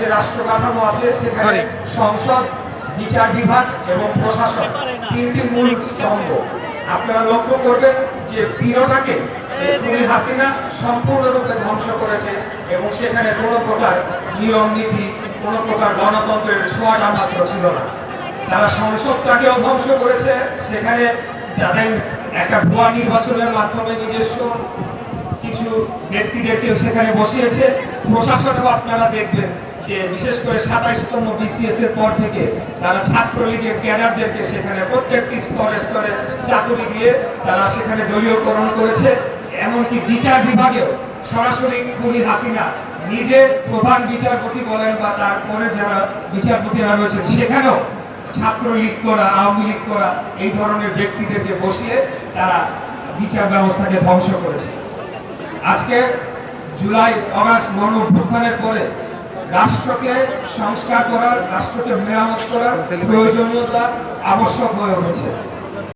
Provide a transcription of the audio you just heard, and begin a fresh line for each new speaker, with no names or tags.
যে রাষ্ট্র কাঠামো আছে সেখানে সংসদ, বিচার বিভাগ এবং প্রশাসন তিনটি মূল স্তম্ভ। আপনারা লক্ষ্য করবেন যে তিনটাকে খুনি হাসিনা সম্পূর্ণরূপে ধ্বংস করেছে এবং সেখানে কোনো প্রকার নিয়ম নীতি, কোনো প্রকার গণতন্ত্রের ছোঁয়াটা মাত্র ছিল না। তারা সংসদটাকেও ধ্বংস করেছে, সেখানে তাদের একটা ভুয়া নির্বাচনের মাধ্যমে নিজস্ব কিছু ব্যক্তিদেরকেও সেখানে বসিয়েছে। প্রশাসনেও আপনারা দেখবেন যে বিশেষ করে 27তম BCS এর পর থেকে তারা ছাত্রলীগের ক্যাডারদেরকে সেখানে প্রত্যেকটি স্তরে স্তরে চাকরি দিয়ে তারা সেখানে দলীয়করণ করেছে। এমনকি বিচার বিভাগেও সরাসরি খুনি হাসিনা নিজে প্রধান বিচারপতি বলেন বা তার পরে যারা বিচারপতিরা রয়েছেন সেখানেও ছাত্রলীগ করা, আওয়ামী লীগ করা এই ধরনের ব্যক্তিদেরকে বসিয়ে তারা বিচার ব্যবস্থাকে ধ্বংস করেছে। আজকে জুলাই আগস্ট গণ অভ্যুত্থানের পরে রাষ্ট্রকে সংস্কার করার, রাষ্ট্রকে মেরামত করার প্রয়োজনীয়তা আবশ্যক হয়ে উঠেছে।